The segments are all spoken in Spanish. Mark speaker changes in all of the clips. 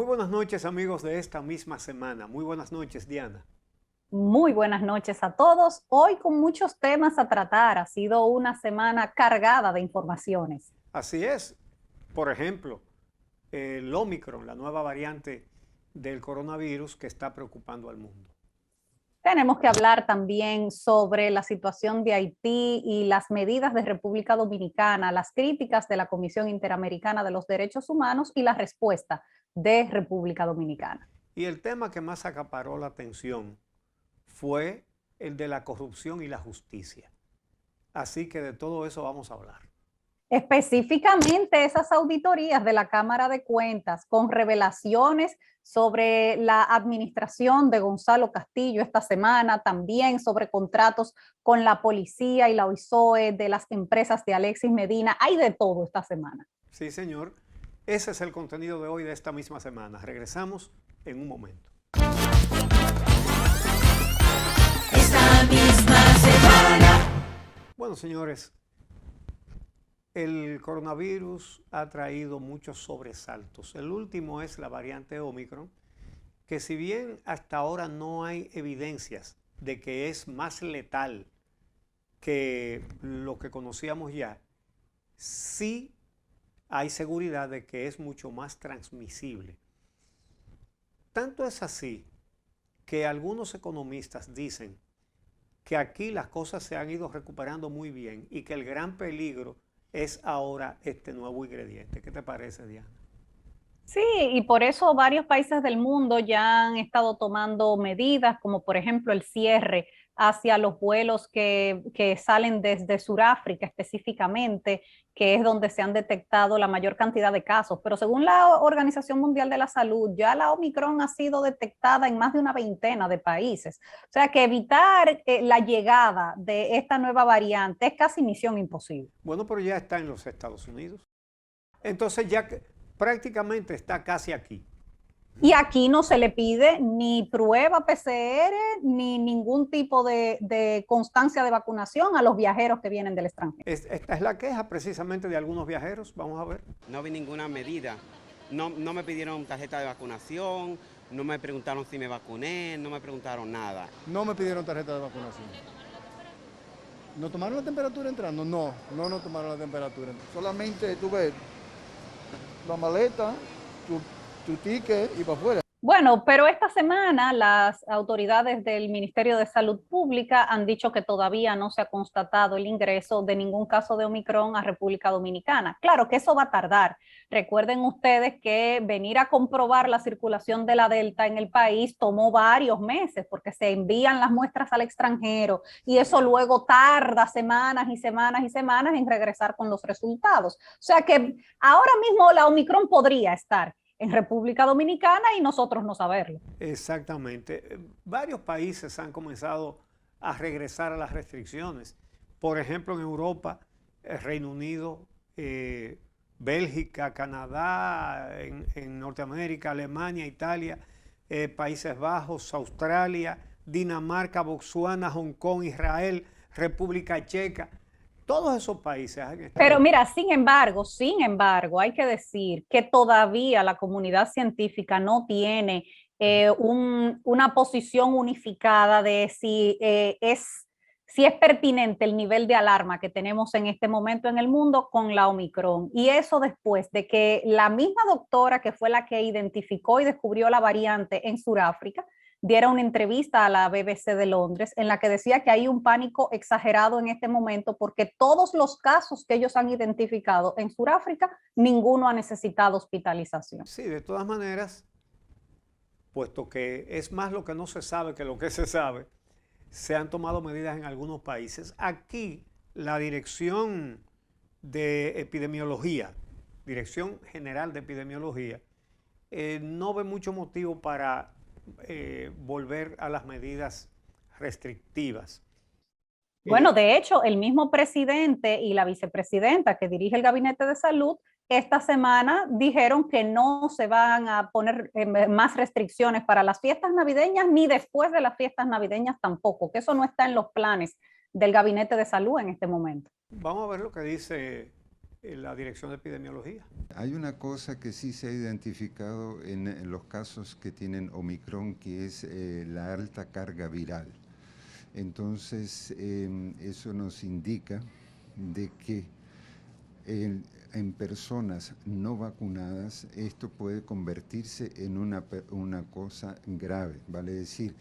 Speaker 1: buenas noches, amigos de esta misma semana. Muy buenas noches, Diana.
Speaker 2: Muy buenas noches a todos. Hoy con muchos temas a tratar. Ha sido una semana cargada de informaciones.
Speaker 1: Así es. Por ejemplo, el Omicron, la nueva variante del coronavirus que está preocupando al mundo.
Speaker 2: Tenemos que hablar también sobre la situación de Haití y las medidas de República Dominicana, las críticas de la Comisión Interamericana de los Derechos Humanos y la respuesta de República Dominicana.
Speaker 1: Y el tema que más acaparó la atención fue el de la corrupción y la justicia. Así que de todo eso vamos a hablar.
Speaker 2: Específicamente esas auditorías de la Cámara de Cuentas con revelaciones sobre la administración de Gonzalo Castillo esta semana, también sobre contratos con la policía y la OISOE de las empresas de Alexis Medina. Hay de todo esta semana.
Speaker 1: Sí, señor. Ese es el contenido de hoy de esta misma semana. Regresamos en un momento.
Speaker 3: Esta misma semana.
Speaker 1: Bueno, señores, el coronavirus ha traído muchos sobresaltos. El último es la variante Omicron, que si bien hasta ahora no hay evidencias de que es más letal que lo que conocíamos ya, sí hay seguridad de que es mucho más transmisible. Tanto es así que algunos economistas dicen que aquí las cosas se han ido recuperando muy bien y que el gran peligro es ahora este nuevo ingrediente. ¿Qué te parece, Diana?
Speaker 2: Sí, y por eso varios países del mundo ya han estado tomando medidas, como por ejemplo el cierre hacia los vuelos que salen desde Sudáfrica específicamente, que es donde se han detectado la mayor cantidad de casos. Pero según la Organización Mundial de la Salud, ya la Omicron ha sido detectada en más de una veintena de países. O sea que evitar la llegada de esta nueva variante es casi misión imposible.
Speaker 1: Bueno, pero ya está en los Estados Unidos. Entonces ya prácticamente está casi aquí.
Speaker 2: Y aquí no se le pide ni prueba PCR ni ningún tipo de constancia de vacunación a los viajeros que vienen del extranjero.
Speaker 1: Esta es la queja precisamente de algunos viajeros. Vamos a ver.
Speaker 4: No vi ninguna medida. No me pidieron tarjeta de vacunación, no me preguntaron si me vacuné, no me preguntaron nada.
Speaker 5: No me pidieron tarjeta de vacunación. ¿No tomaron la temperatura entrando? No tomaron la temperatura.
Speaker 6: Solamente tú ves la maleta, tu ticket y para afuera.
Speaker 2: Bueno, pero esta semana las autoridades del Ministerio de Salud Pública han dicho que todavía no se ha constatado el ingreso de ningún caso de Omicron a República Dominicana. Claro que eso va a tardar. Recuerden ustedes que venir a comprobar la circulación de la Delta en el país tomó varios meses porque se envían las muestras al extranjero y eso luego tarda semanas y semanas y semanas en regresar con los resultados. O sea que ahora mismo la Omicron podría estar en República Dominicana y nosotros no saberlo.
Speaker 1: Exactamente. Varios países han comenzado a regresar a las restricciones. Por ejemplo, en Europa, el Reino Unido, Bélgica, Canadá, en Norteamérica, Alemania, Italia, Países Bajos, Australia, Dinamarca, Botsuana, Hong Kong, Israel, República Checa. Todos esos países han estado.
Speaker 2: Pero mira, sin embargo, hay que decir que todavía la comunidad científica no tiene una posición unificada de si es pertinente el nivel de alarma que tenemos en este momento en el mundo con la Omicron. Y eso después de que la misma doctora que fue la que identificó y descubrió la variante en Sudáfrica, diera una entrevista a la BBC de Londres en la que decía que hay un pánico exagerado en este momento porque todos los casos que ellos han identificado en Sudáfrica, ninguno ha necesitado hospitalización.
Speaker 1: Sí, de todas maneras, puesto que es más lo que no se sabe que lo que se sabe, se han tomado medidas en algunos países. Aquí la Dirección de Epidemiología, Dirección General de Epidemiología, no ve mucho motivo para volver a las medidas restrictivas.
Speaker 2: Bueno, de hecho, el mismo presidente y la vicepresidenta que dirige el Gabinete de Salud esta semana dijeron que no se van a poner más restricciones para las fiestas navideñas ni después de las fiestas navideñas tampoco, que eso no está en los planes del Gabinete de Salud en este momento.
Speaker 1: Vamos a ver lo que dice la Dirección de Epidemiología.
Speaker 7: Hay una cosa que sí se ha identificado en los casos que tienen Omicron, que es la alta carga viral. Entonces, eso nos indica de que en personas no vacunadas esto puede convertirse en una cosa grave, vale decir,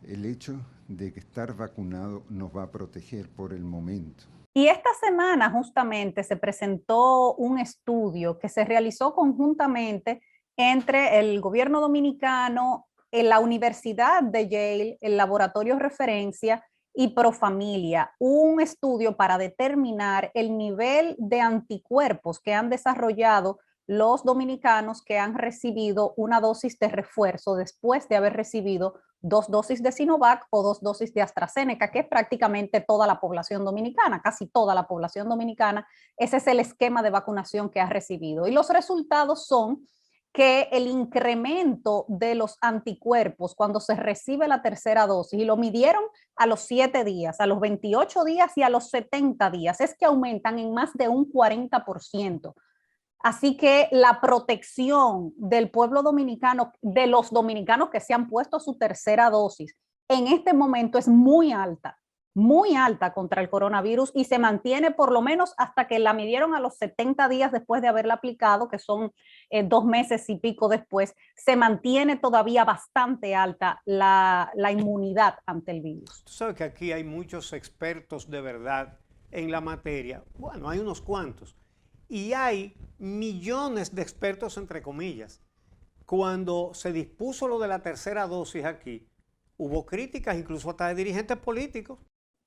Speaker 7: el hecho de que estar vacunado nos va a proteger por el momento.
Speaker 2: Y esta semana justamente se presentó un estudio que se realizó conjuntamente entre el gobierno dominicano, la Universidad de Yale, el Laboratorio Referencia y Profamilia, un estudio para determinar el nivel de anticuerpos que han desarrollado los dominicanos que han recibido una dosis de refuerzo después de haber recibido 2 dosis de Sinovac o 2 dosis de AstraZeneca, que es prácticamente toda la población dominicana, casi toda la población dominicana. Ese es el esquema de vacunación que ha recibido. Y los resultados son que el incremento de los anticuerpos cuando se recibe la tercera dosis, y lo midieron a los 7 días, a los 28 días y a los 70 días, es que aumentan en más de un 40%. Así que la protección del pueblo dominicano, de los dominicanos que se han puesto su tercera dosis, en este momento es muy alta contra el coronavirus y se mantiene por lo menos hasta que la midieron a los 70 días después de haberla aplicado, que son 2 meses y pico después, se mantiene todavía bastante alta la inmunidad ante el virus.
Speaker 1: Tú sabes que aquí hay muchos expertos de verdad en la materia. Bueno, hay unos cuantos. Y hay millones de expertos, entre comillas. Cuando se dispuso lo de la tercera dosis aquí, hubo críticas incluso hasta de dirigentes políticos.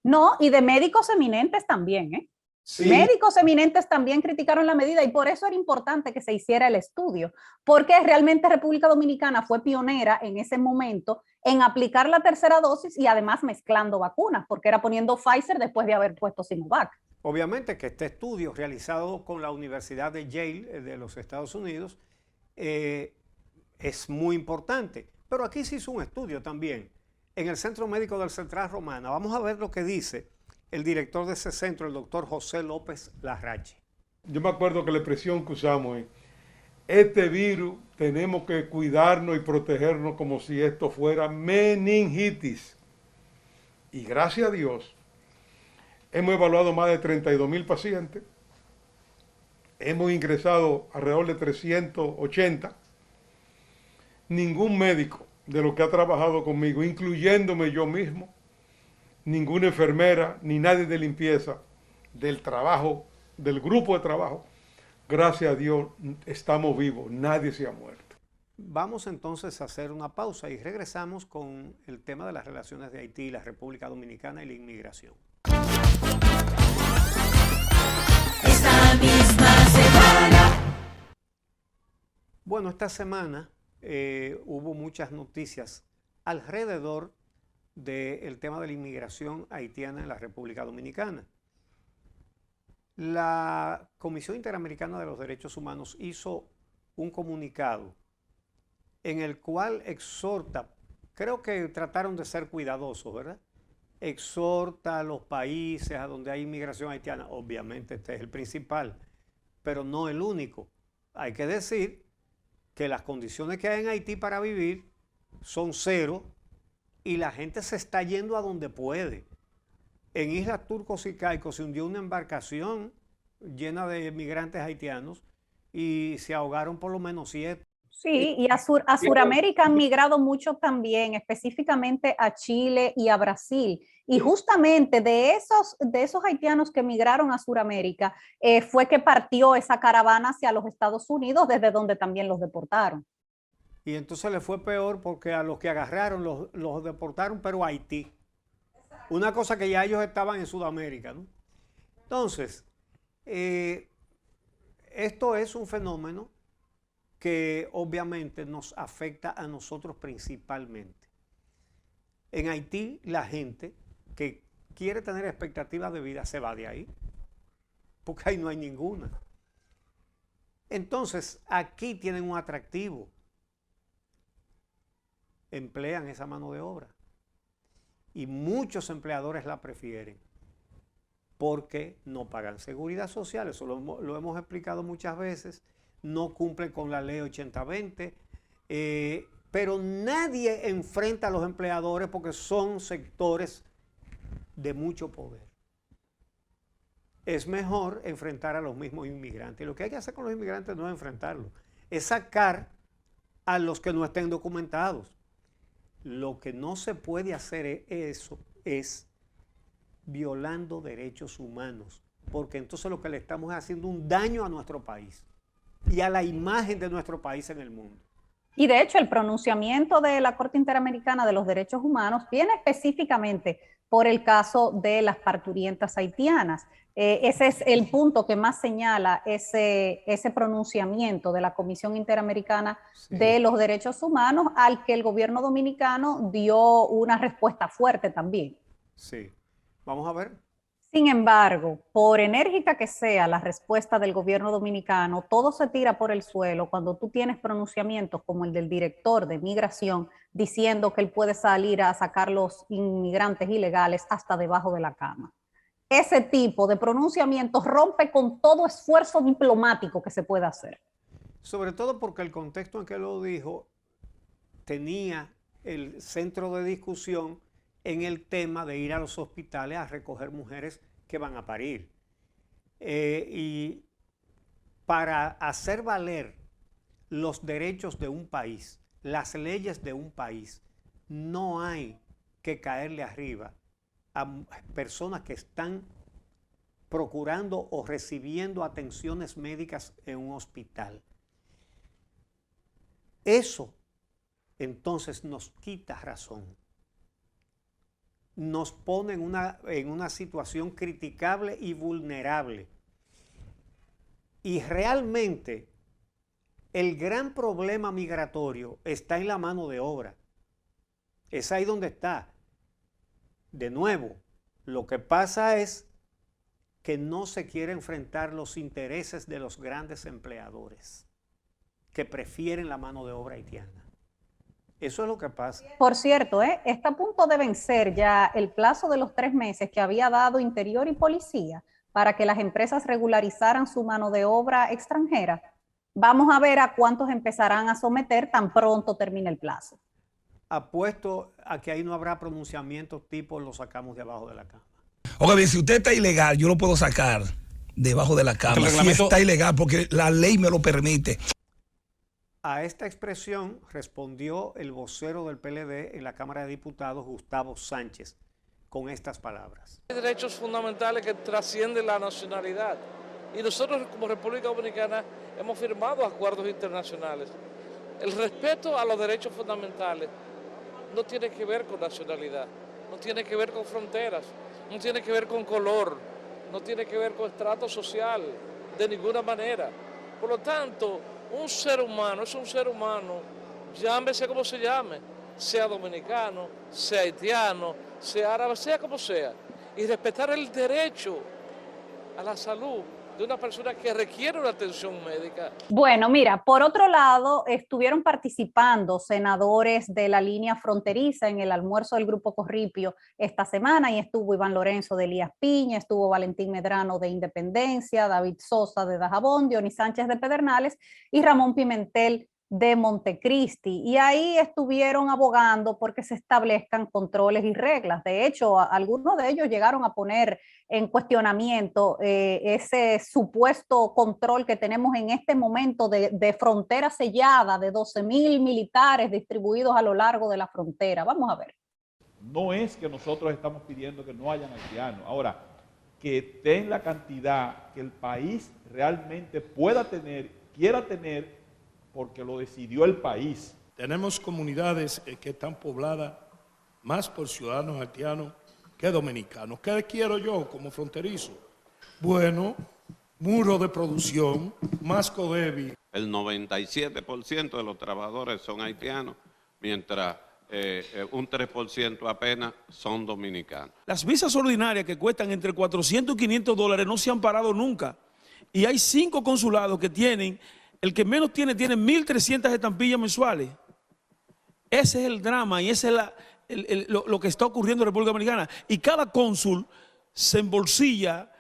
Speaker 2: No, y de médicos eminentes también, ¿eh? Sí. Médicos eminentes también criticaron la medida y por eso era importante que se hiciera el estudio, porque realmente República Dominicana fue pionera en ese momento en aplicar la tercera dosis y además mezclando vacunas, porque era poniendo Pfizer después de haber puesto Sinovac.
Speaker 1: Obviamente que este estudio realizado con la Universidad de Yale de los Estados Unidos es muy importante, pero aquí se hizo un estudio también en el Centro Médico del Central Romana. Vamos a ver lo que dice el director de ese centro, el doctor José López Larrache.
Speaker 8: Yo me acuerdo que la expresión que usamos es: este virus tenemos que cuidarnos y protegernos como si esto fuera meningitis. Y gracias a Dios, hemos evaluado más de 32,000 pacientes, hemos ingresado alrededor de 380. Ningún médico de los que ha trabajado conmigo, incluyéndome yo mismo, ninguna enfermera, ni nadie de limpieza del trabajo, del grupo de trabajo, gracias a Dios estamos vivos, nadie se ha muerto.
Speaker 1: Vamos entonces a hacer una pausa y regresamos con el tema de las relaciones de Haití, la República Dominicana y la inmigración.
Speaker 3: Esta misma semana.
Speaker 1: Bueno, esta semana hubo muchas noticias alrededor del tema de la inmigración haitiana en la República Dominicana. La Comisión Interamericana de los Derechos Humanos hizo un comunicado en el cual exhorta, creo que trataron de ser cuidadosos, ¿verdad? Exhorta a los países a donde hay inmigración haitiana, obviamente este es el principal, pero no el único. Hay que decir que las condiciones que hay en Haití para vivir son cero y la gente se está yendo a donde puede. En Islas Turcos y Caicos se hundió una embarcación llena de migrantes haitianos y se ahogaron por lo menos 7.
Speaker 2: Sí, y a Sudamérica han migrado mucho también, específicamente a Chile y a Brasil. Y justamente de esos haitianos que migraron a Sudamérica fue que partió esa caravana hacia los Estados Unidos, desde donde también los deportaron.
Speaker 1: Y entonces le fue peor porque a los que agarraron los deportaron, pero a Haití. Una cosa que ya ellos estaban en Sudamérica, ¿no? Entonces, esto es un fenómeno que obviamente nos afecta a nosotros principalmente. En Haití, la gente que quiere tener expectativas de vida se va de ahí, porque ahí no hay ninguna. Entonces, aquí tienen un atractivo. Emplean esa mano de obra y muchos empleadores la prefieren. porque no pagan seguridad social. Eso lo hemos explicado muchas veces. No cumplen con la ley 8020. Pero nadie enfrenta a los empleadores porque son sectores de mucho poder. Es mejor enfrentar a los mismos inmigrantes. Y lo que hay que hacer con los inmigrantes no es enfrentarlos, es sacar a los que no estén documentados. Lo que no se puede hacer es violando derechos humanos, porque entonces lo que le estamos haciendo un daño a nuestro país y a la imagen de nuestro país en el mundo.
Speaker 2: Y de hecho el pronunciamiento de la Corte Interamericana de los Derechos Humanos viene específicamente por el caso de las parturientas haitianas. Ese es el punto que más señala ese pronunciamiento de la Comisión Interamericana de los Derechos Humanos, al que el gobierno dominicano dio una respuesta fuerte también.
Speaker 1: Sí, vamos a ver.
Speaker 2: Sin embargo, por enérgica que sea la respuesta del gobierno dominicano, todo se tira por el suelo cuando tú tienes pronunciamientos como el del director de Migración diciendo que él puede salir a sacar los inmigrantes ilegales hasta debajo de la cama. Ese tipo de pronunciamientos rompe con todo esfuerzo diplomático que se pueda hacer.
Speaker 1: Sobre todo porque el contexto en que lo dijo tenía el centro de discusión en el tema de ir a los hospitales a recoger mujeres que van a parir. Y para hacer valer los derechos de un país, las leyes de un país, no hay que caerle arriba a personas que están procurando o recibiendo atenciones médicas en un hospital. Eso entonces nos quita razón. Nos pone en una situación criticable y vulnerable. Y realmente el gran problema migratorio está en la mano de obra. Es ahí donde está. De nuevo, lo que pasa es que no se quiere enfrentar los intereses de los grandes empleadores que prefieren la mano de obra haitiana. Eso es lo que pasa.
Speaker 2: Por cierto, está a punto de vencer ya el plazo de los 3 meses que había dado Interior y Policía para que las empresas regularizaran su mano de obra extranjera. Vamos a ver a cuántos empezarán a someter tan pronto termine el plazo.
Speaker 1: Apuesto a que ahí no habrá pronunciamientos tipo lo sacamos debajo de la cama.
Speaker 9: Oiga bien, si usted está ilegal, yo lo puedo sacar debajo de la cama. Si está ilegal, porque la ley me lo permite.
Speaker 1: A esta expresión respondió el vocero del PLD en la Cámara de Diputados, Gustavo Sánchez, con estas palabras.
Speaker 10: Hay derechos fundamentales que trascienden la nacionalidad. Y nosotros como República Dominicana hemos firmado acuerdos internacionales. El respeto a los derechos fundamentales no tiene que ver con nacionalidad, no tiene que ver con fronteras, no tiene que ver con color, no tiene que ver con estrato social, de ninguna manera. Por lo tanto, un ser humano es un ser humano, llámese como se llame, sea dominicano, sea haitiano, sea árabe, sea como sea, y respetar el derecho a la salud de una persona que requiere una atención médica.
Speaker 2: Bueno, mira, por otro lado, estuvieron participando senadores de la línea fronteriza en el almuerzo del Grupo Corripio esta semana, y estuvo Iván Lorenzo de Elías Piña, estuvo Valentín Medrano de Independencia, David Sosa de Dajabón, Dionis Sánchez de Pedernales y Ramón Pimentel de Montecristi, y ahí estuvieron abogando porque se establezcan controles y reglas. De hecho, algunos de ellos llegaron a poner en cuestionamiento ese supuesto control que tenemos en este momento de frontera sellada, de 12,000 militares distribuidos a lo largo de la frontera. Vamos a ver.
Speaker 11: No es que nosotros estamos pidiendo que no hayan haitianos. Ahora, que estén la cantidad que el país realmente pueda tener, quiera tener, porque lo decidió el país.
Speaker 12: Tenemos comunidades que están pobladas más por ciudadanos haitianos que dominicanos. ¿Qué quiero yo como fronterizo? Bueno, muro de producción, más Codevi.
Speaker 13: El 97% de los trabajadores son haitianos, mientras un 3% apenas son dominicanos.
Speaker 14: Las visas ordinarias que cuestan entre 400 y 500 dólares no se han parado nunca. Y hay 5 consulados que tienen, el que menos tiene 1.300 estampillas mensuales. Ese es el drama y ese es lo que está ocurriendo en República Dominicana. Y cada cónsul se embolsilla,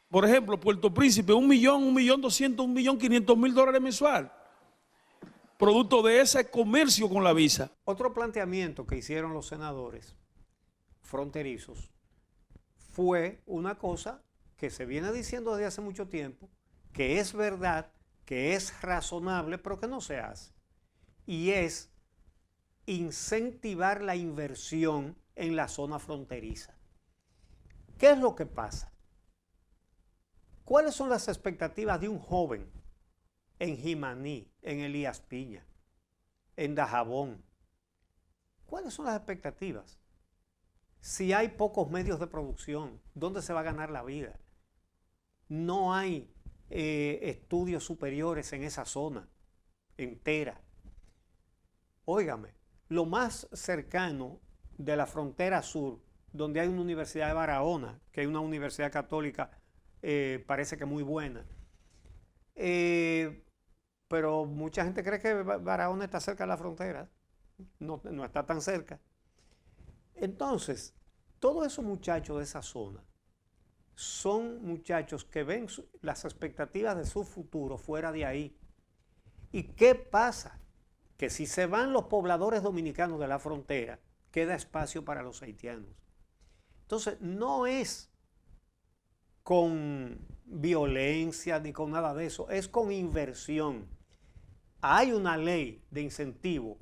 Speaker 14: por ejemplo, Puerto Príncipe, 1 millón, 1.200.000, 1.500.000 dólares mensual, producto de ese comercio con la visa.
Speaker 1: Otro planteamiento que hicieron los senadores fronterizos fue una cosa que se viene diciendo desde hace mucho tiempo, que es verdad, que es razonable, pero que no se hace. Y es incentivar la inversión en la zona fronteriza. ¿Qué es lo que pasa? ¿Cuáles son las expectativas de un joven en Jimaní, en Elías Piña, en Dajabón? ¿Cuáles son las expectativas? Si hay pocos medios de producción, ¿dónde se va a ganar la vida? No hay estudios superiores en esa zona entera. Óigame, lo más cercano de la frontera sur, donde hay una universidad de Barahona, que es una universidad católica, parece que muy buena. Pero mucha gente cree que Barahona está cerca de la frontera. No está tan cerca. Entonces, todos esos muchachos de esa zona son muchachos que ven las expectativas de su futuro fuera de ahí. ¿Y qué pasa? Que si se van los pobladores dominicanos de la frontera, queda espacio para los haitianos. Entonces, no es con violencia ni con nada de eso, es con inversión. Hay una ley de incentivo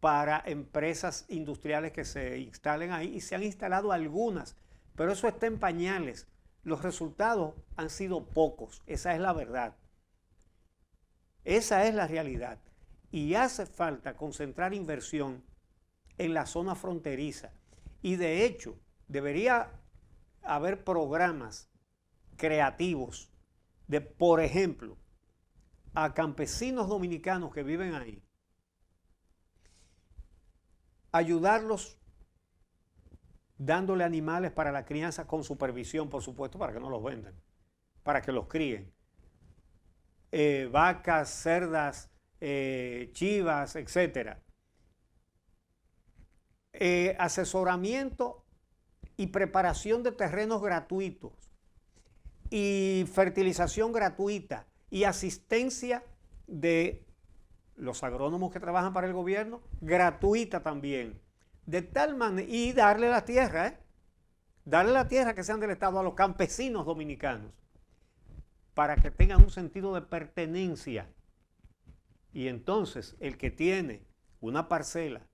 Speaker 1: para empresas industriales que se instalen ahí y se han instalado algunas, pero eso está en pañales. Los resultados han sido pocos, esa es la verdad. Esa es la realidad. Y hace falta concentrar inversión en la zona fronteriza. Y de hecho, debería haber programas creativos de, por ejemplo, a campesinos dominicanos que viven ahí, ayudarlos dándole animales para la crianza con supervisión, por supuesto, para que no los vendan, para que los críen. Vacas, cerdas, chivas, etc. Asesoramiento y preparación de terrenos gratuitos y fertilización gratuita y asistencia de los agrónomos que trabajan para el gobierno, gratuita también. De tal manera, y darle la tierra, darle la tierra que sean del Estado a los campesinos dominicanos, para que tengan un sentido de pertenencia. Y entonces, el que tiene una parcela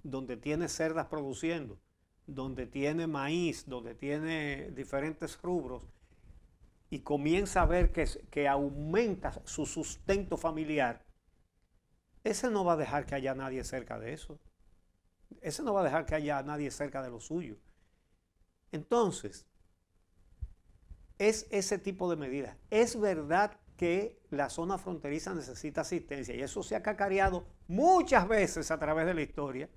Speaker 1: donde tiene cerdas produciendo, donde tiene maíz, donde tiene diferentes rubros, y comienza a ver que aumenta su sustento familiar, ese no va a dejar que haya nadie cerca de eso. Ese no va a dejar que haya nadie cerca de lo suyo. Entonces, es ese tipo de medidas. Es verdad que la zona fronteriza necesita asistencia y eso se ha cacareado muchas veces a través de la historia,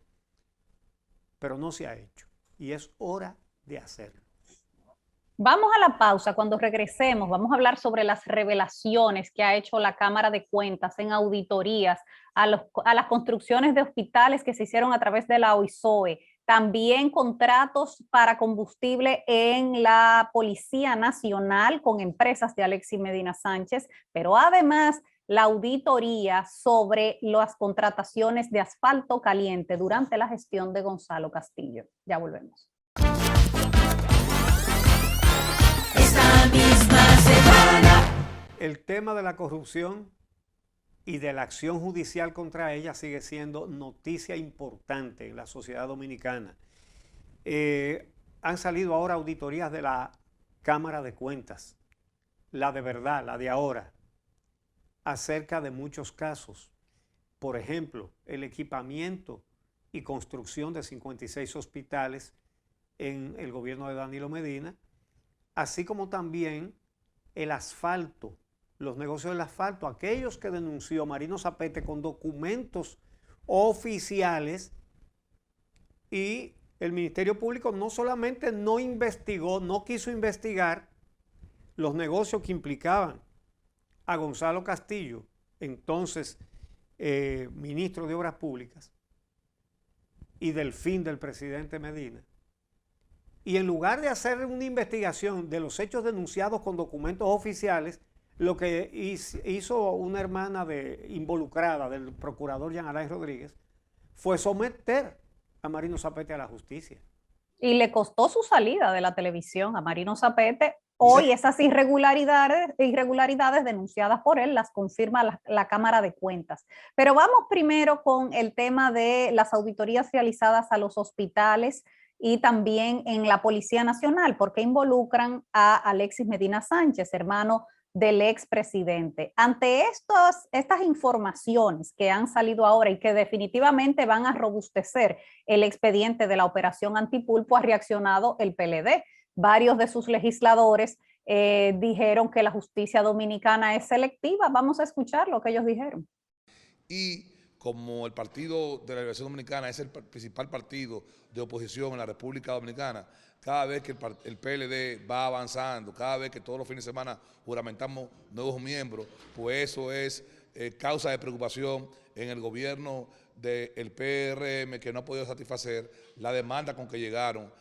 Speaker 1: pero no se ha hecho y es hora de hacerlo.
Speaker 2: Vamos a la pausa. Cuando regresemos vamos a hablar sobre las revelaciones que ha hecho la Cámara de Cuentas en auditorías a las construcciones de hospitales que se hicieron a través de la OISOE, también contratos para combustible en la Policía Nacional con empresas de Alexis Medina Sánchez, pero además la auditoría sobre las contrataciones de asfalto caliente durante la gestión de Gonzalo Castillo. Ya volvemos.
Speaker 3: Esta misma semana.
Speaker 1: El tema de la corrupción y de la acción judicial contra ella sigue siendo noticia importante en la sociedad dominicana. Han salido ahora auditorías de la Cámara de Cuentas, la de verdad, la de ahora, acerca de muchos casos. Por ejemplo, el equipamiento y construcción de 56 hospitales en el gobierno de Danilo Medina, así como también el asfalto, los negocios del asfalto, aquellos que denunció Marino Zapete con documentos oficiales, y el Ministerio Público no solamente no investigó, no quiso investigar los negocios que implicaban a Gonzalo Castillo, entonces ministro de Obras Públicas, y del fin del presidente Medina, Y en lugar de hacer una investigación de los hechos denunciados con documentos oficiales, lo que hizo una hermana involucrada del procurador Jean Alain Rodríguez fue someter a Marino Zapete a la justicia.
Speaker 2: Y le costó su salida de la televisión a Marino Zapete. Hoy esas irregularidades denunciadas por él las confirma la Cámara de Cuentas. Pero vamos primero con el tema de las auditorías realizadas a los hospitales y también en la Policía Nacional, porque involucran a Alexis Medina Sánchez, hermano del expresidente. Ante estas informaciones que han salido ahora y que definitivamente van a robustecer el expediente de la operación Antipulpo, ha reaccionado el PLD. Varios de sus legisladores dijeron que la justicia dominicana es selectiva. Vamos a escuchar lo que ellos dijeron.
Speaker 15: Y como el Partido de la Liberación Dominicana es el principal partido de oposición en la República Dominicana, cada vez que el PLD va avanzando, cada vez que todos los fines de semana juramentamos nuevos miembros, pues eso es causa de preocupación en el gobierno del PRM, que no ha podido satisfacer la demanda con que llegaron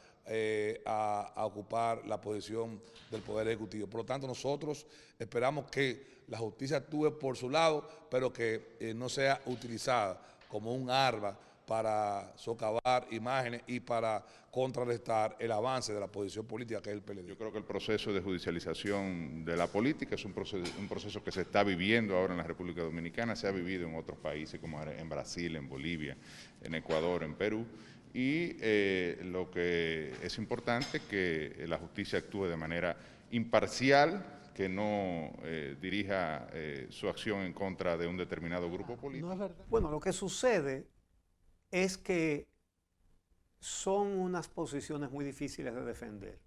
Speaker 15: a ocupar la posición del Poder Ejecutivo. Por lo tanto, nosotros esperamos que la justicia actúe por su lado, pero que no sea utilizada como un arma para socavar imágenes y para contrarrestar el avance de la posición política que es el PLD.
Speaker 16: Yo creo que el proceso de judicialización de la política es un proceso que se está viviendo ahora en la República Dominicana, se ha vivido en otros países como en Brasil, en Bolivia, en Ecuador, en Perú. Y lo que es importante es que la justicia actúe de manera imparcial, que no dirija su acción en contra de un determinado grupo político.
Speaker 1: No es verdad. Bueno, lo que sucede es que son unas posiciones muy difíciles de defender.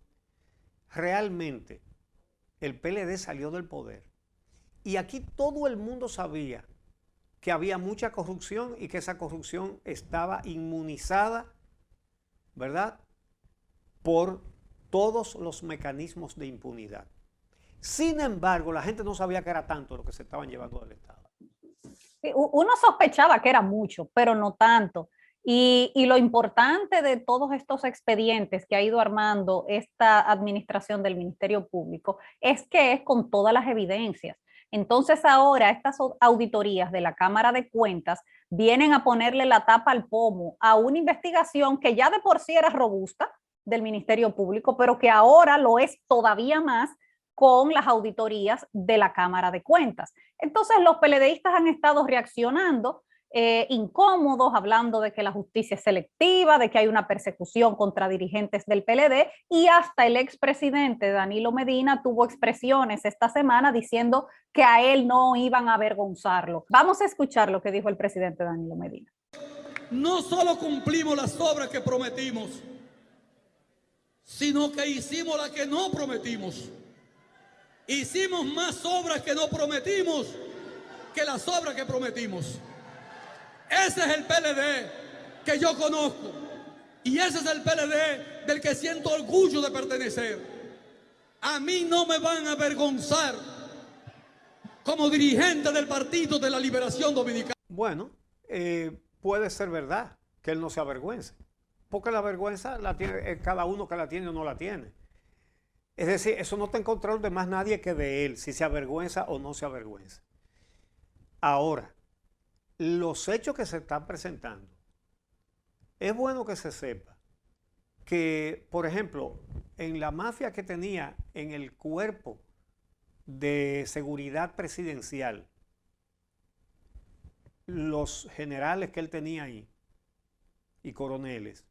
Speaker 1: Realmente, el PLD salió del poder y aquí todo el mundo sabía que había mucha corrupción y que esa corrupción estaba inmunizada, ¿verdad?, por todos los mecanismos de impunidad. Sin embargo, la gente no sabía que era tanto lo que se estaban llevando del Estado.
Speaker 2: Uno sospechaba que era mucho, pero no tanto. Y lo importante de todos estos expedientes que ha ido armando esta administración del Ministerio Público es que es con todas las evidencias. Entonces ahora estas auditorías de la Cámara de Cuentas vienen a ponerle la tapa al pomo a una investigación que ya de por sí era robusta del Ministerio Público, pero que ahora lo es todavía más con las auditorías de la Cámara de Cuentas. Entonces los PLDistas han estado reaccionando incómodos, hablando de que la justicia es selectiva, de que hay una persecución contra dirigentes del PLD, y hasta el expresidente Danilo Medina tuvo expresiones esta semana diciendo que a él no iban a avergonzarlo. Vamos a escuchar lo que dijo el presidente Danilo Medina.
Speaker 17: No solo cumplimos las obras que prometimos, sino que hicimos las que no prometimos. Hicimos más obras que no prometimos que las obras que prometimos. Ese es el PLD que yo conozco y ese es el PLD del que siento orgullo de pertenecer. A mí no me van a avergonzar como dirigente del Partido de la Liberación Dominicana.
Speaker 1: Bueno, puede ser verdad que él no se avergüence, porque la vergüenza la tiene cada uno, que la tiene o no la tiene. Es decir, eso no está en control de más nadie que de él, si se avergüenza o no se avergüenza. Ahora, los hechos que se están presentando, es bueno que se sepa que, por ejemplo, en la mafia que tenía en el cuerpo de seguridad presidencial, los generales que él tenía ahí y coroneles,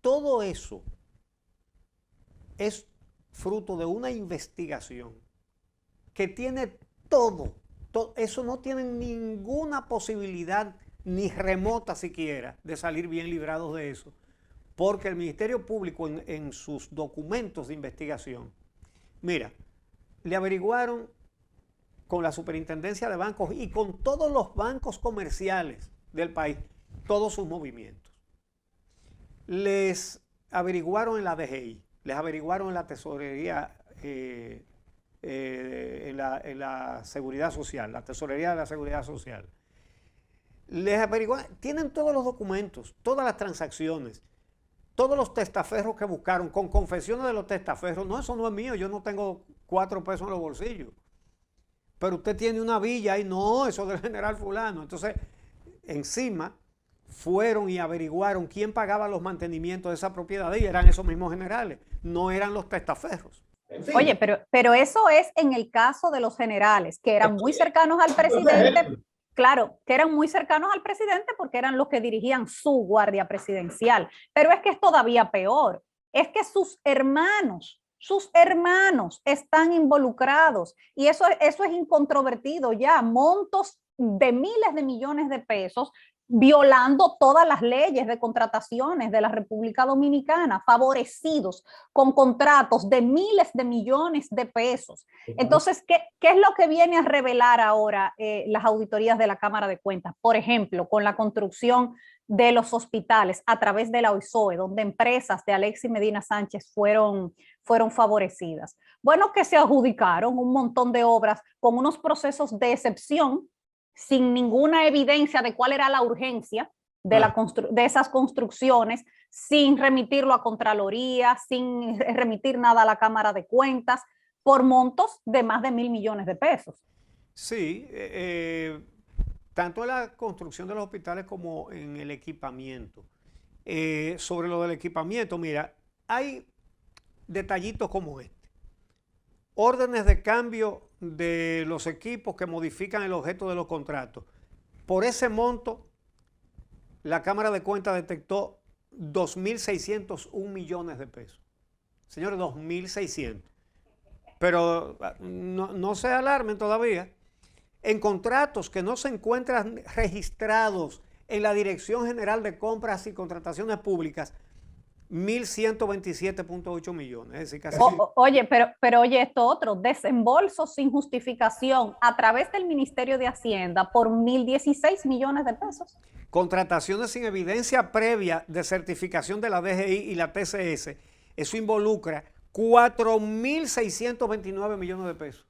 Speaker 1: todo eso es fruto de una investigación que tiene todo. Eso no tiene ninguna posibilidad, ni remota siquiera, de salir bien librados de eso, porque el Ministerio Público en sus documentos de investigación, mira, le averiguaron con la Superintendencia de Bancos y con todos los bancos comerciales del país, todos sus movimientos. Les averiguaron en la DGI, les averiguaron en la Tesorería, en la Seguridad Social, la Tesorería de la Seguridad Social. Les averiguaron, tienen todos los documentos, todas las transacciones. todos los testaferros que buscaron, con confesiones de los testaferros, no, eso no es mío, yo no tengo 4 pesos en los bolsillos. Pero usted tiene una villa y no, eso del general fulano. Entonces, encima, fueron y averiguaron quién pagaba los mantenimientos de esa propiedad y eran esos mismos generales, no eran los testaferros.
Speaker 2: Oye, pero eso es en el caso de los generales, que eran muy cercanos al presidente. Claro, que eran muy cercanos al presidente porque eran los que dirigían su guardia presidencial. Pero es que es todavía peor. Es que sus hermanos están involucrados y eso es incontrovertido ya. Montos de miles de millones de pesos violando todas las leyes de contrataciones de la República Dominicana, favorecidos con contratos de miles de millones de pesos. Entonces, ¿qué es lo que viene a revelar ahora las auditorías de la Cámara de Cuentas? Por ejemplo, con la construcción de los hospitales a través de la OISOE, donde empresas de Alexis Medina Sánchez fueron favorecidas. Bueno, que se adjudicaron un montón de obras con unos procesos de excepción, sin ninguna evidencia de cuál era la urgencia de esas construcciones, sin remitirlo a Contraloría, sin remitir nada a la Cámara de Cuentas, por montos de más de 1.000 millones de pesos.
Speaker 1: Sí, tanto en la construcción de los hospitales como en el equipamiento. Sobre lo del equipamiento, mira, hay detallitos como este. Órdenes de cambio de los equipos que modifican el objeto de los contratos. Por ese monto, la Cámara de Cuentas detectó 2.601 millones de pesos. Señores, 2.600. Pero no se alarmen todavía. En contratos que no se encuentran registrados en la Dirección General de Compras y Contrataciones Públicas, 1.127.8 millones. Es decir, casi...
Speaker 2: Oye, pero oye esto otro, desembolsos sin justificación a través del Ministerio de Hacienda por 1.016 millones de pesos.
Speaker 1: Contrataciones sin evidencia previa de certificación de la DGI y la TCS, eso involucra 4.629 millones de pesos.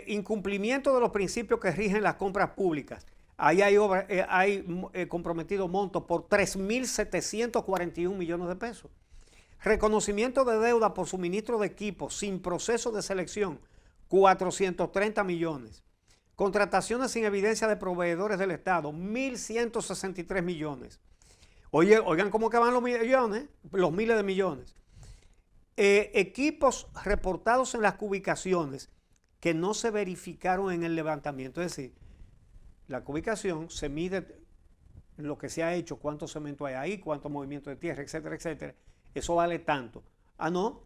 Speaker 1: Incumplimiento de los principios que rigen las compras públicas. Ahí hay comprometido montos por 3.741 millones de pesos. Reconocimiento de deuda por suministro de equipos sin proceso de selección, 430 millones. Contrataciones sin evidencia de proveedores del Estado, 1.163 millones. Oigan cómo que van los millones, los miles de millones. Equipos reportados en las cubicaciones que no se verificaron en el levantamiento, es decir, la cubicación se mide lo que se ha hecho, cuánto cemento hay ahí, cuánto movimiento de tierra, etcétera, etcétera. Eso vale tanto. Ah, no.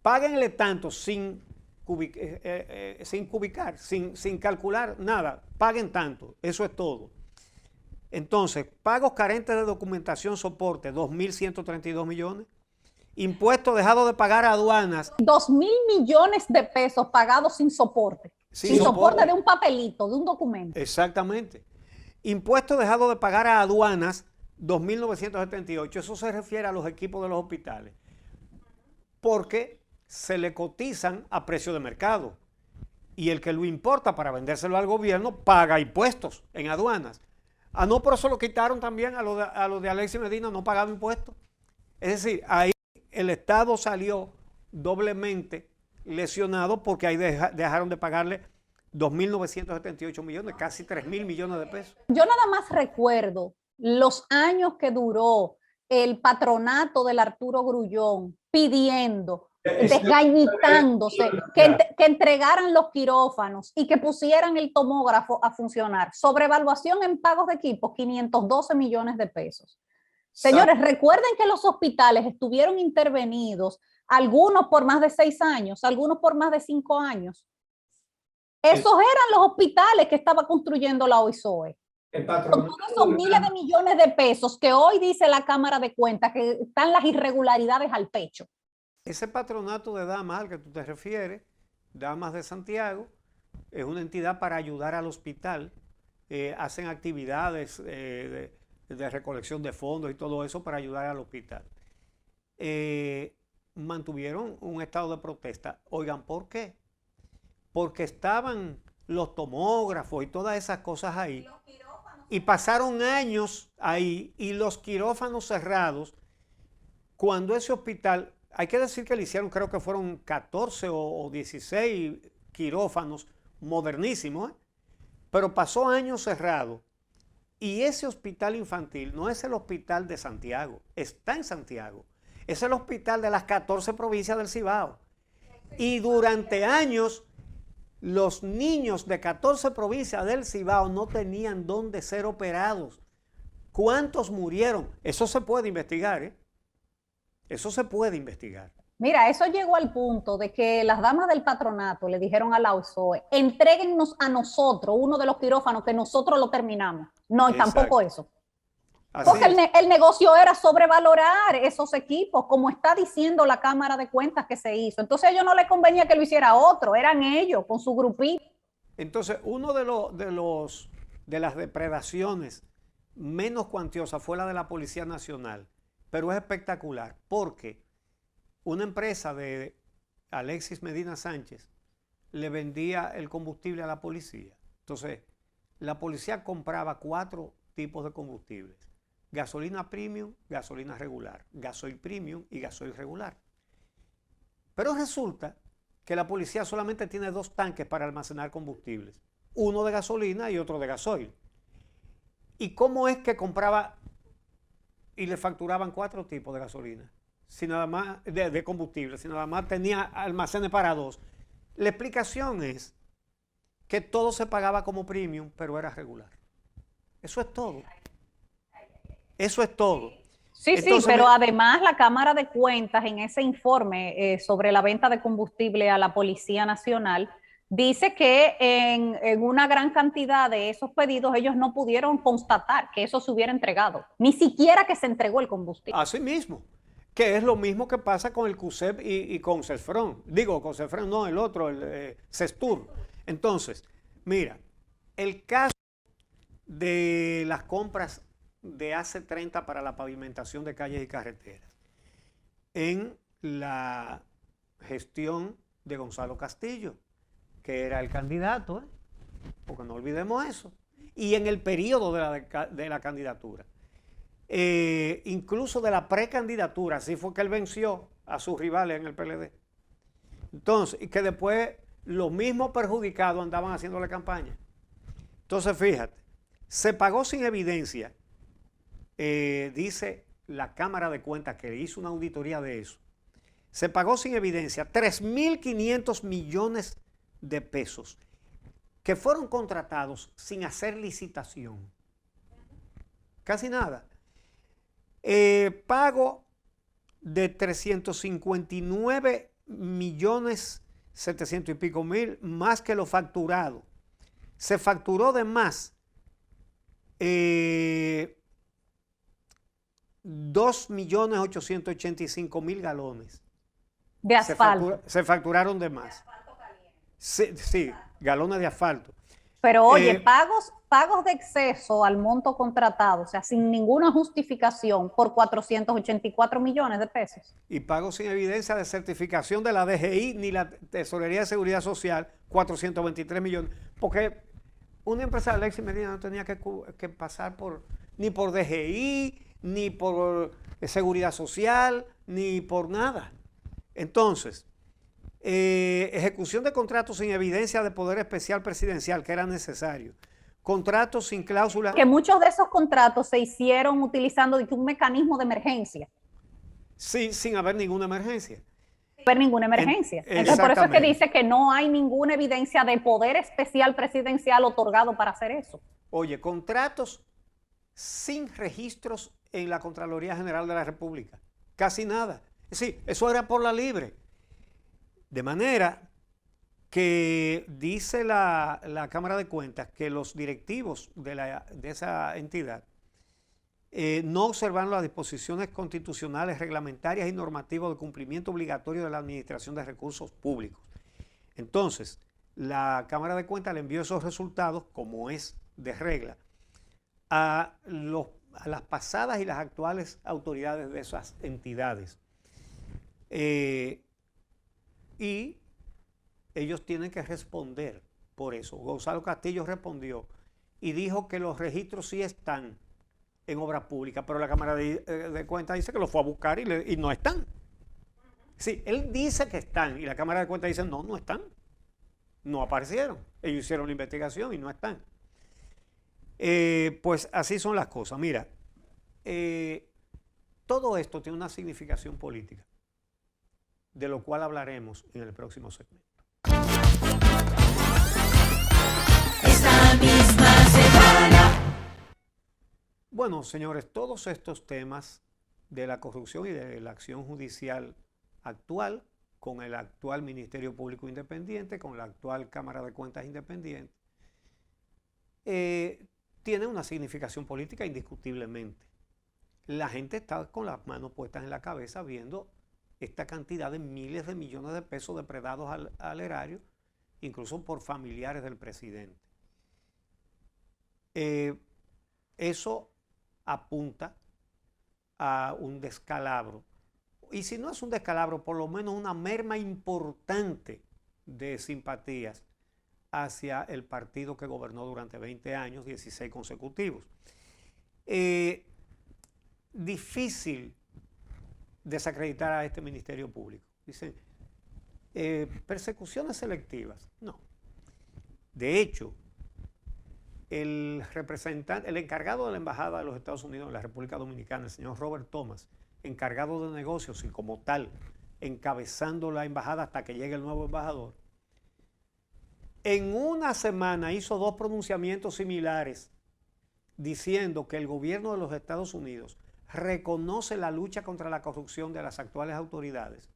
Speaker 1: Páguenle tanto sin cubicar, sin calcular nada. Paguen tanto. Eso es todo. Entonces, pagos carentes de documentación soporte, 2.132 millones. Impuestos dejados de pagar a aduanas.
Speaker 2: 2.000 millones de pesos pagados sin soporte. Sin soporte de un papelito, de un documento.
Speaker 1: Exactamente. Impuestos dejados de pagar a aduanas, 2.978. Eso se refiere a los equipos de los hospitales. Porque se le cotizan a precio de mercado. Y el que lo importa para vendérselo al gobierno paga impuestos en aduanas. Ah, no, por eso lo quitaron también a lo de Alexis Medina, no pagaba impuestos. Es decir, ahí el Estado salió doblemente lesionado porque ahí dejaron de pagarle 2.978 millones, casi 3.000 millones de pesos.
Speaker 2: Yo nada más recuerdo los años que duró el patronato del Arturo Grullón pidiendo, desgañitándose, que entregaran los quirófanos y que pusieran el tomógrafo a funcionar. Sobrevaluación en pagos de equipos, 512 millones de pesos. Señores, recuerden que los hospitales estuvieron intervenidos, algunos por más de 6 años, algunos por más de 5 años. Esos eran los hospitales que estaba construyendo la OISOE. Con todos esos miles de millones de pesos que hoy dice la Cámara de Cuentas que están las irregularidades al pecho.
Speaker 1: Ese patronato de damas al que tú te refieres, Damas de Santiago, es una entidad para ayudar al hospital. Hacen actividades de recolección de fondos y todo eso para ayudar al hospital. Mantuvieron un estado de protesta. Oigan, ¿por qué? Porque estaban los tomógrafos y todas esas cosas ahí. Y pasaron años ahí y los quirófanos cerrados, cuando ese hospital, hay que decir que le hicieron, creo que fueron 14 o 16 quirófanos modernísimos, ¿eh? Pero pasó años cerrado. Y ese hospital infantil no es el hospital de Santiago, está en Santiago. Es el hospital de las 14 provincias del Cibao. Y durante años, los niños de 14 provincias del Cibao no tenían dónde ser operados. ¿Cuántos murieron? Eso se puede investigar, ¿eh? Eso se puede investigar.
Speaker 2: Mira, eso llegó al punto de que las damas del patronato le dijeron a la OSOE, entréguennos a nosotros uno de los quirófanos que nosotros lo terminamos. No, y tampoco eso.
Speaker 1: Así
Speaker 2: Porque el negocio era sobrevalorar esos equipos, como está diciendo la Cámara de Cuentas que se hizo. Entonces a ellos no les convenía que lo hiciera otro, eran ellos con su grupito.
Speaker 1: Entonces, uno de las depredaciones menos cuantiosas fue la de la Policía Nacional, pero es espectacular porque una empresa de Alexis Medina Sánchez le vendía el combustible a la policía. Entonces, la policía compraba 4 tipos de combustibles: gasolina premium, gasolina regular, gasoil premium y gasoil regular. Pero resulta que la policía solamente tiene 2 tanques para almacenar combustibles, uno de gasolina y otro de gasoil. ¿Y cómo es que compraba y le facturaban 4 tipos de gasolina? Si nada más, de combustible, si nada más tenía almacenes para 2. La explicación es que todo se pagaba como premium, pero era regular. Eso es todo. Eso es todo.
Speaker 2: Sí,
Speaker 1: Entonces,
Speaker 2: sí, pero además la Cámara de Cuentas en ese informe sobre la venta de combustible a la Policía Nacional dice que en una gran cantidad de esos pedidos ellos no pudieron constatar que eso se hubiera entregado, ni siquiera que se entregó el combustible.
Speaker 1: Así mismo, que es lo mismo que pasa con el CUSEP y con CESFRON. Digo, con CESFRON no, el otro, el CESTUR. Entonces, mira, el caso de las compras de AC30 para la pavimentación de calles y carreteras en la gestión de Gonzalo Castillo, que era el candidato, ¿eh? Porque no olvidemos eso, y en el periodo de la candidatura, incluso de la precandidatura, así fue que él venció a sus rivales en el PLD. Entonces, y que después los mismos perjudicados andaban haciéndole campaña. Entonces, fíjate, se pagó sin evidencia, dice la Cámara de Cuentas que hizo una auditoría de eso, se pagó sin evidencia 3.500 millones de pesos que fueron contratados sin hacer licitación. Casi nada. Pago de 359 millones 700 y pico mil, más que lo facturado. Se facturó de más 2.885.000 galones.
Speaker 2: De asfalto.
Speaker 1: Se facturaron de más. Sí, galones de asfalto.
Speaker 2: Pero oye, pagos de exceso al monto contratado, o sea, sin ninguna justificación, por 484 millones de pesos.
Speaker 1: Y pagos sin evidencia de certificación de la DGI ni la Tesorería de Seguridad Social, 423 millones. Porque una empresa de Alexis Medina no tenía que pasar ni por DGI, ni por Seguridad Social, ni por nada. Entonces, ejecución de contratos sin evidencia de poder especial presidencial, que era necesario. Contratos sin cláusula.
Speaker 2: Que muchos de esos contratos se hicieron utilizando un mecanismo de emergencia.
Speaker 1: Sí, sin haber ninguna emergencia.
Speaker 2: Sin haber ninguna emergencia. Entonces, por eso es que dice que no hay ninguna evidencia de poder especial presidencial otorgado para hacer eso.
Speaker 1: Oye, contratos sin registros en la Contraloría General de la República. Casi nada. Sí, eso era por la libre. De manera que dice la Cámara de Cuentas que los directivos de esa entidad no observaron las disposiciones constitucionales, reglamentarias y normativas de cumplimiento obligatorio de la Administración de Recursos Públicos. Entonces, la Cámara de Cuentas le envió esos resultados, como es de regla, a las pasadas y las actuales autoridades de esas entidades. Y ellos tienen que responder por eso. Gonzalo Castillo respondió y dijo que los registros sí están en obras públicas, pero la Cámara de Cuentas dice que los fue a buscar y no están. Sí, él dice que están y la Cámara de Cuentas dice no, no están. No aparecieron. Ellos hicieron la investigación y no están. Pues así son las cosas. Mira, todo esto tiene una significación política, de lo cual hablaremos en el próximo segmento.
Speaker 3: Esta misma semana.
Speaker 1: Bueno, señores, todos estos temas de la corrupción y de la acción judicial actual, con el actual Ministerio Público Independiente, con la actual Cámara de Cuentas Independiente, tiene una significación política indiscutiblemente. La gente está con las manos puestas en la cabeza viendo esta cantidad de miles de millones de pesos depredados al erario, incluso por familiares del presidente. Eso apunta a un descalabro. Y si no es un descalabro, por lo menos una merma importante de simpatías hacia el partido que gobernó durante 20 años, 16 consecutivos. Difícil desacreditar a este Ministerio Público. Dicen, persecuciones selectivas. No. De hecho, el encargado de la Embajada de los Estados Unidos en la República Dominicana, el señor Robert Thomas, encargado de negocios y como tal, encabezando la embajada hasta que llegue el nuevo embajador, en una semana hizo 2 pronunciamientos similares diciendo que el gobierno de los Estados Unidos reconoce la lucha contra la corrupción de las actuales autoridades,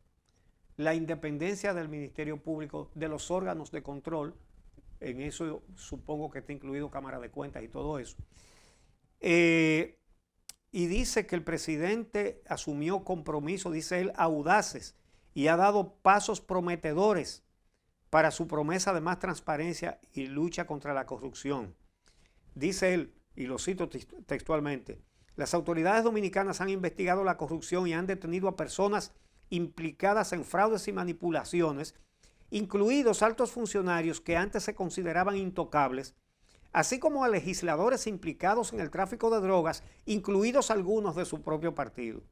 Speaker 1: la independencia del Ministerio Público, de los órganos de control, en eso supongo que está incluido Cámara de Cuentas y todo eso, y dice que el presidente asumió compromisos, dice él, audaces y ha dado pasos prometedores para su promesa de más transparencia y lucha contra la corrupción. Dice él, y lo cito textualmente, las autoridades dominicanas han investigado la corrupción y han detenido a personas implicadas en fraudes y manipulaciones, incluidos altos funcionarios que antes se consideraban intocables, así como a legisladores implicados en el tráfico de drogas, incluidos algunos de su propio partido.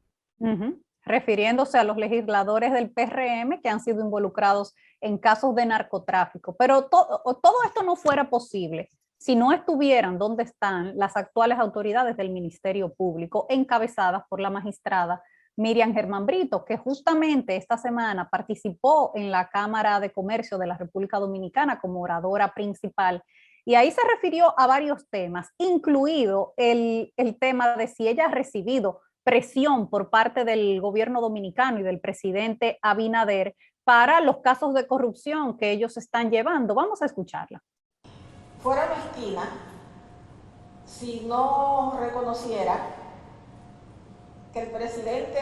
Speaker 2: Refiriéndose a los legisladores del PRM que han sido involucrados en casos de narcotráfico. Pero todo esto no fuera posible si no estuvieran donde están las actuales autoridades del Ministerio Público, encabezadas por la magistrada Miriam Germán Brito, que justamente esta semana participó en la Cámara de Comercio de la República Dominicana como oradora principal. Y ahí se refirió a varios temas, incluido el tema de si ella ha recibido presión por parte del gobierno dominicano y del presidente Abinader para los casos de corrupción que ellos están llevando. Vamos a escucharla.
Speaker 18: Fuera mezquina si no reconociera que el presidente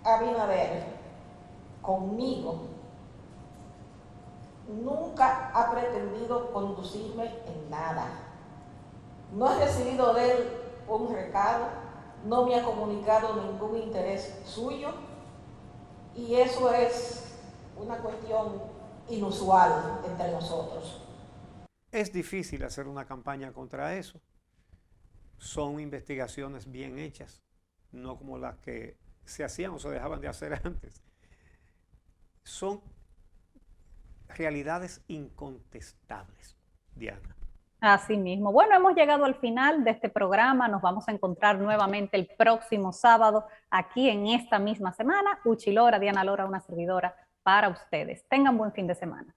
Speaker 18: Abinader conmigo nunca ha pretendido conducirme en nada. No he recibido de él un recado, no me ha comunicado ningún interés suyo y eso es una cuestión inusual entre nosotros.
Speaker 1: Es difícil hacer una campaña contra eso. Son investigaciones bien hechas, no como las que se hacían o se dejaban de hacer antes. Son realidades incontestables, Diana.
Speaker 2: Así mismo. Bueno, hemos llegado al final de este programa. Nos vamos a encontrar nuevamente el próximo sábado aquí en esta misma semana. Uchi Lora, Diana Lora, una servidora para ustedes. Tengan buen fin de semana.